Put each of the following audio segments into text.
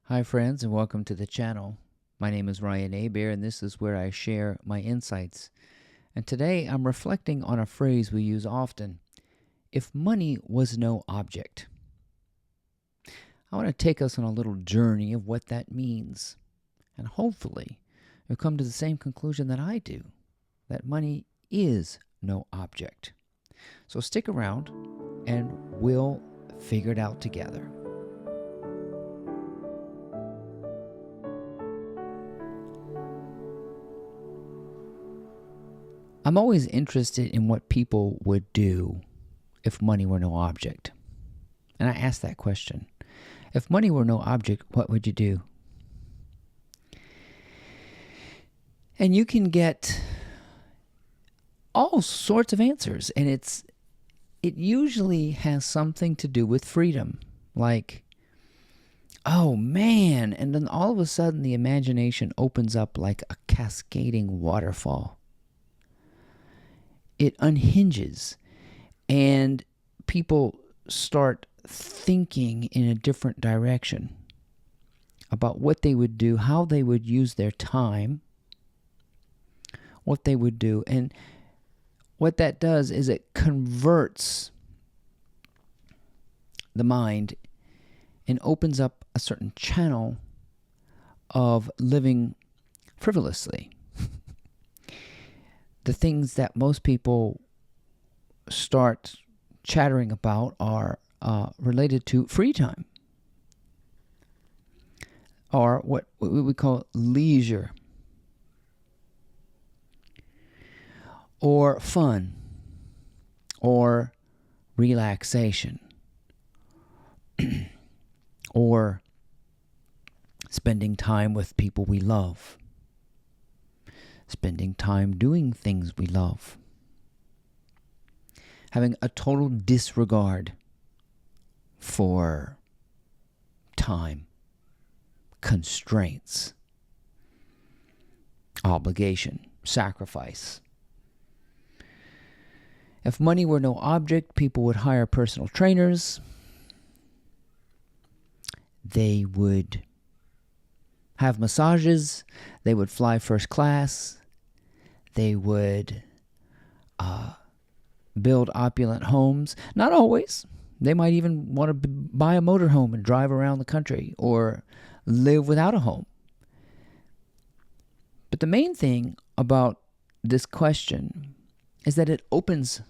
Hi, friends, and welcome to the channel. My name is Ryan Abear, and this is where I share my insights. And today I'm reflecting on a phrase we use often: if money was no object. I want to take us on a little journey of what that means. And hopefully, you'll come to the same conclusion that I do, that money is no object. So stick around, and we'll figure it out together. I'm always interested in what people would do if money were no object. And I ask that question. If money were no object, what would you do? And you can get all sorts of answers, and it usually has something to do with freedom. Like, oh man, and then all of a sudden the imagination opens up like a cascading waterfall. It unhinges, and people start thinking in a different direction about what they would do, how they would use their time, what they would do. And what that does is it converts the mind and opens up a certain channel of living frivolously. The things that most people start chattering about are related to free time, or what we call leisure, or fun, or relaxation, or spending time with people we love, spending time doing things we love, having a total disregard for time, constraints, obligation, sacrifice. If money were no object, people would hire personal trainers. They would have massages. They would fly first class. They would build opulent homes. Not always. They might even want to buy a motorhome and drive around the country, or live without a home. But the main thing about this question is that it opens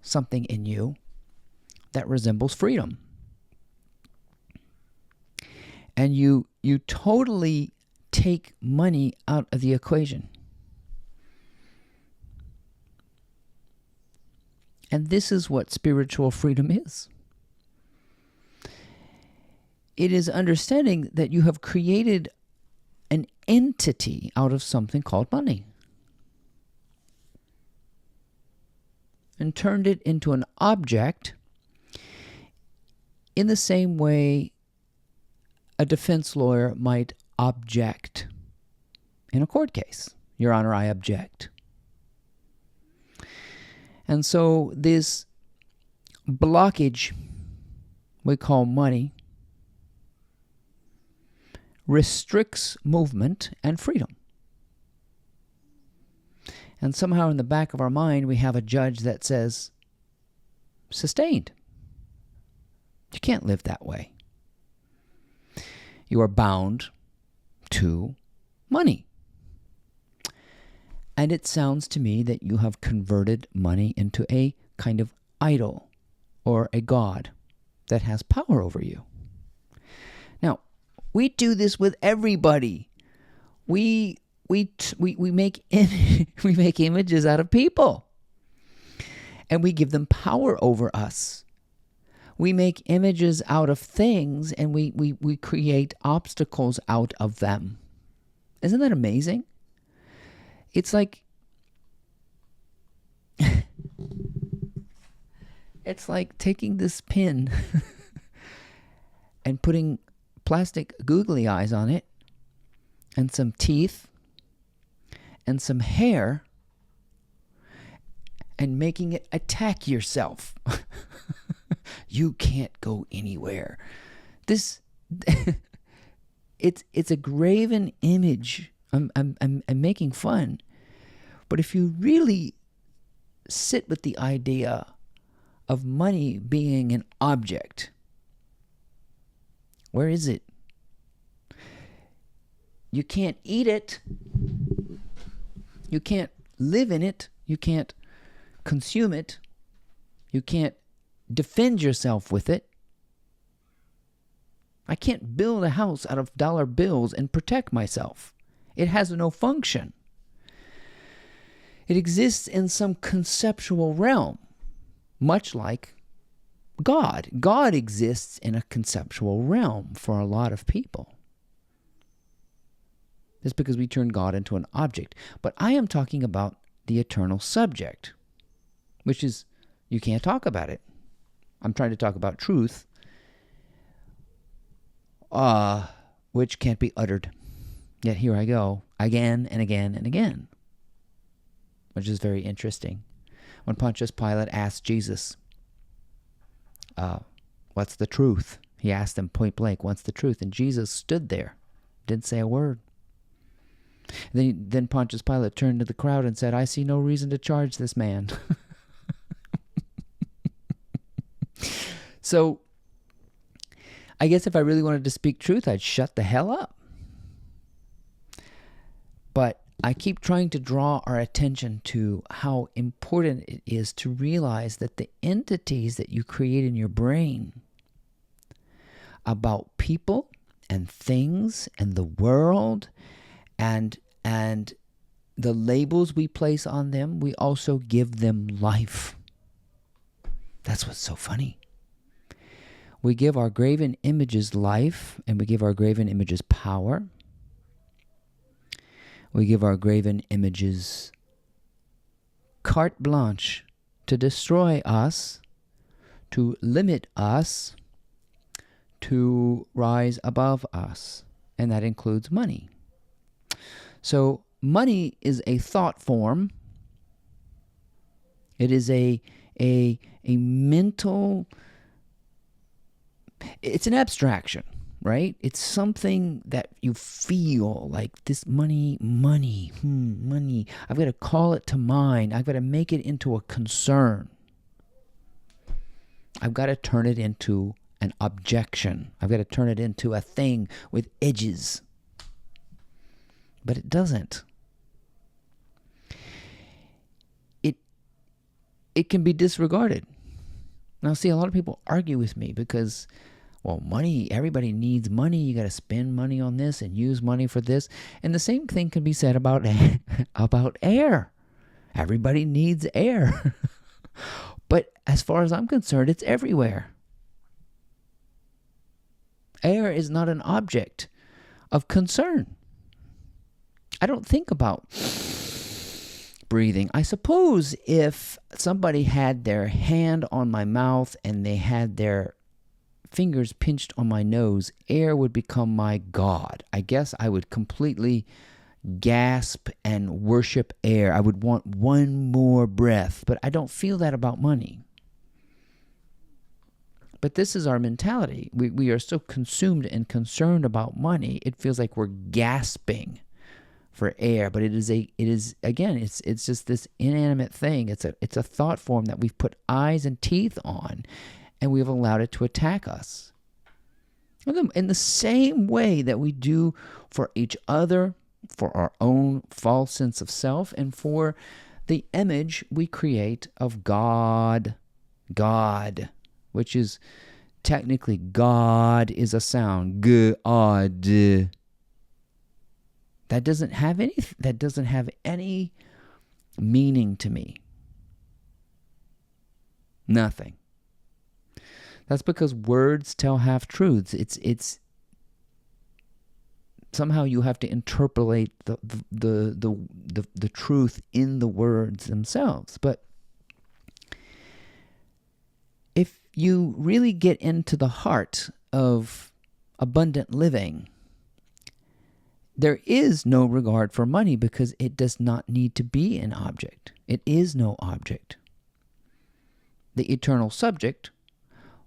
something in you that resembles freedom. And you totally take money out of the equation. And this is what spiritual freedom is. It is understanding that you have created an entity out of something called money, and turned it into an object in the same way a defense lawyer might object in a court case. Your Honor, I object. And so this blockage we call money restricts movement and freedom. And somehow in the back of our mind we have a judge that says, sustained. You can't live that way. You are bound to money. And it sounds to me that you have converted money into a kind of idol or a god that has power over you. Now, we do this with everybody. We make we make images out of people, and we give them power over us. We make images out of things, and we create obstacles out of them. Isn't that amazing? It's like it's like taking this pin and putting plastic googly eyes on it, and some teeth, and some hair, and making it attack yourself. You can't go anywhere. This it's a graven image. I'm making fun. But if you really sit with the idea of money being an object, where is it? You can't eat it. You can't live in it. You can't consume it. You can't defend yourself with it. I can't build a house out of dollar bills and protect myself. It has no function. It exists in some conceptual realm, much like God. God exists in a conceptual realm for a lot of people. It's because we turn God into an object. But I am talking about the eternal subject, which is, you can't talk about it. I'm trying to talk about truth, which can't be uttered. Yet here I go, again and again and again, which is very interesting. When Pontius Pilate asked Jesus, what's the truth? He asked him point blank, what's the truth? And Jesus stood there, didn't say a word. Then Pontius Pilate turned to the crowd and said, I see no reason to charge this man. So, I guess if I really wanted to speak truth, I'd shut the hell up. But I keep trying to draw our attention to how important it is to realize that the entities that you create in your brain about people and things and the world and the labels we place on them, we also give them life. That's what's so funny. We give our graven images life, and we give our graven images power. We give our graven images carte blanche to destroy us, to limit us, to rise above us. And that includes money. So money is a thought form. It is a mental, it's an abstraction, right? It's something that you feel like this money. I've got to call it to mind. I've got to make it into a concern. I've got to turn it into an objection. I've got to turn it into a thing with edges. But it doesn't. It can be disregarded. Now, see, a lot of people argue with me because, well, money, everybody needs money. You got to spend money on this and use money for this. And the same thing can be said about air. Everybody needs air. But as far as I'm concerned, it's everywhere. Air is not an object of concern. I don't think about breathing. I suppose if somebody had their hand on my mouth and they had their fingers pinched on my nose, air would become my God. I guess I would completely gasp and worship air. I would want one more breath, but I don't feel that about money. But this is our mentality. We are so consumed and concerned about money, it feels like we're gasping for air. But it is just this inanimate thing. It's a thought form that we've put eyes and teeth on, and we've allowed it to attack us. In the same way that we do for each other, for our own false sense of self, and for the image we create of God, which is technically God is a sound, God. That doesn't have any meaning to me. Nothing. That's because words tell half truths. It's somehow you have to interpolate the truth in the words themselves. But if you really get into the heart of abundant living, there is no regard for money because it does not need to be an object. It is no object. The eternal subject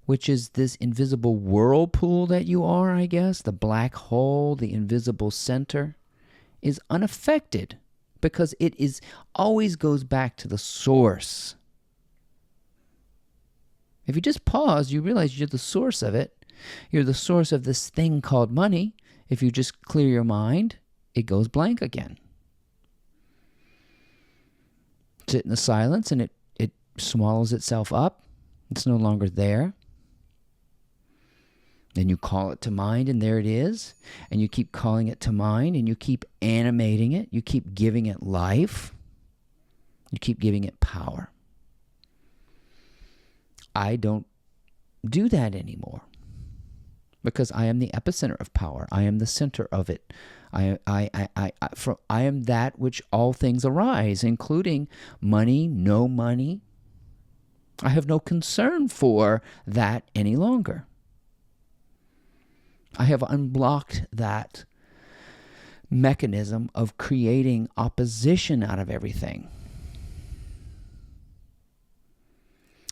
which is this invisible whirlpool that you are, I guess, the black hole, the invisible center, is unaffected because it is always goes back to the source. If you just pause, you realize you're the source of it. You're the source of this thing called money. If you just clear your mind, it goes blank again. Sit in the silence and it swallows itself up. It's no longer there. Then you call it to mind and there it is. And you keep calling it to mind and you keep animating it. You keep giving it life. You keep giving it power. I don't do that anymore because I am the epicenter of power. I am the center of it. I am that which all things arise, including money, no money. I have no concern for that any longer. I have unblocked that mechanism of creating opposition out of everything.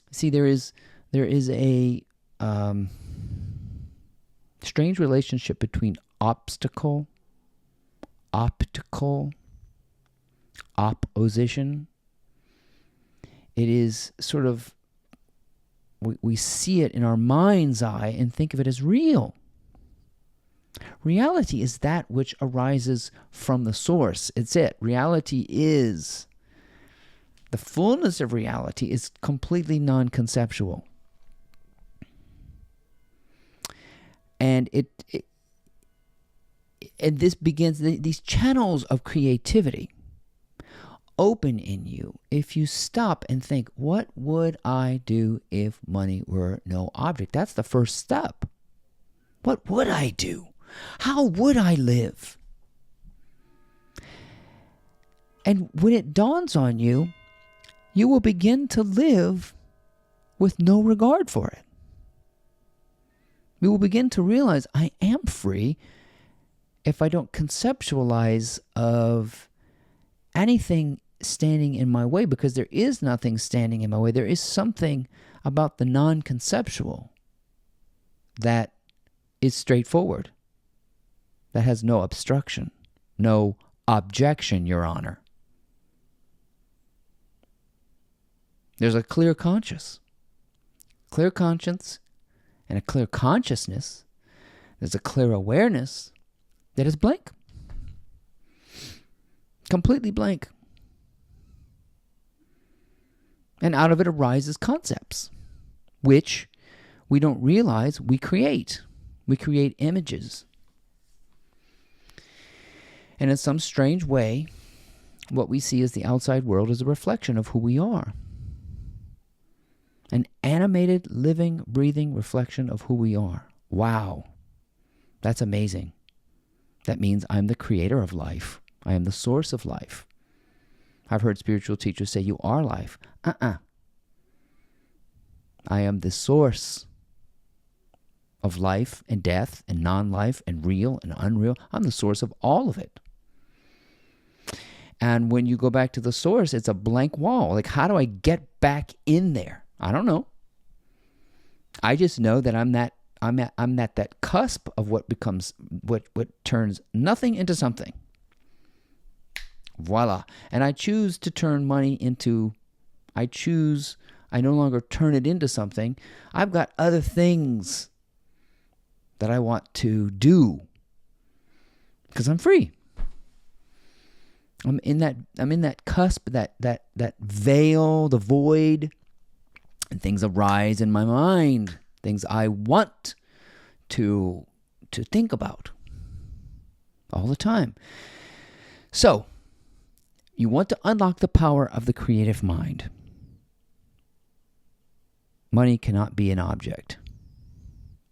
See, there is a strange relationship between opposition, It is sort of, we see it in our mind's eye and think of it as real. Reality is that which arises from the source. It's it. Reality is, the fullness of reality is completely non-conceptual. And and this begins, these channels of creativity open in you if you stop and think, what would I do if money were no object? That's the first step. What would I do? How would I live? And when it dawns on you, you will begin to live with no regard for it. You will begin to realize I am free if I don't conceptualize of anything standing in my way, because there is nothing standing in my way. There is something about the non-conceptual that is straightforward, that has no obstruction, no objection, Your Honor. There's a clear conscience and a clear consciousness. There's a clear awareness that is blank. Completely blank. And out of it arises concepts, which we don't realize we create. We create images. And in some strange way, what we see as the outside world is a reflection of who we are. An animated, living, breathing reflection of who we are. Wow. That's amazing. That means I'm the creator of life. I am the source of life. I've heard spiritual teachers say, you are life. I am the source of life and death and non-life and real and unreal. I'm the source of all of it. And when you go back to the source, it's a blank wall. Like, how do I get back in there? I don't know. I just know that I'm at that cusp of what becomes, what turns nothing into something. Voila. And I choose to turn money into, I no longer turn it into something. I've got other things that I want to do because I'm free. I'm in that cusp, that veil, the void, and things arise in my mind, things I want to think about all the time. So, you want to unlock the power of the creative mind. Money cannot be an object.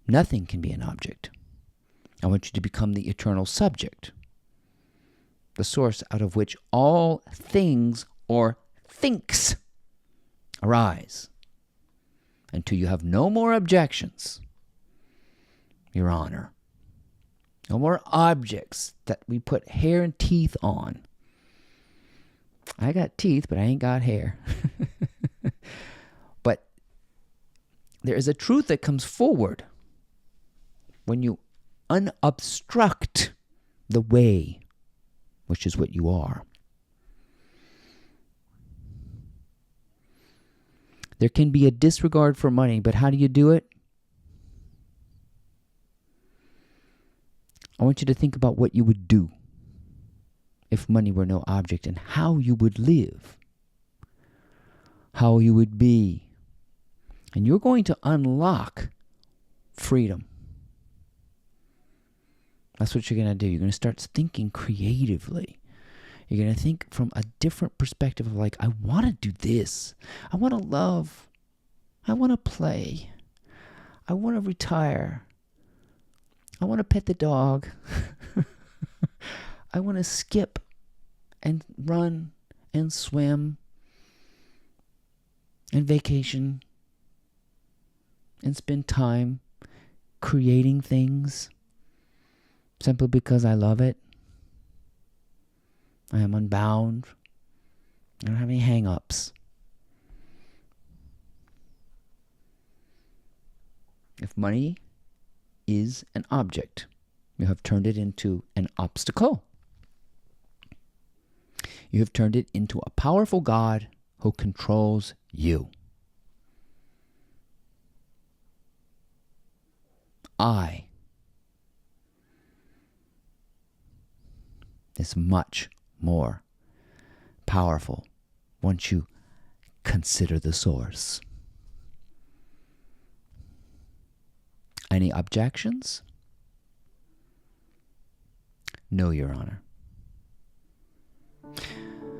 Nothing can be an object. I want you to become the eternal subject, the source out of which all things or thinks arise. Until you have no more objections, Your Honor. No more objects that we put hair and teeth on. I got teeth, but I ain't got hair. But there is a truth that comes forward when you unobstruct the way, which is what you are. There can be a disregard for money, but how do you do it? I want you to think about what you would do if money were no object and how you would live, how you would be. And you're going to unlock freedom. That's what you're going to do. You're going to start thinking creatively. You're going to think from a different perspective of like, I want to do this. I want to love. I want to play. I want to retire. I want to pet the dog. I want to skip and run and swim and vacation and spend time creating things simply because I love it. I am unbound. I don't have any hang-ups. If money is an object, you have turned it into an obstacle. You have turned it into a powerful God who controls you. I is much more powerful once you consider the source. Any objections? No, Your Honor.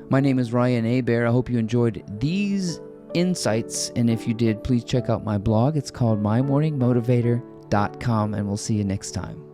My name is Ryan Hebert. I hope you enjoyed these insights, and if you did, please check out my blog. It's called mymorningmotivator.com, and we'll see you next time.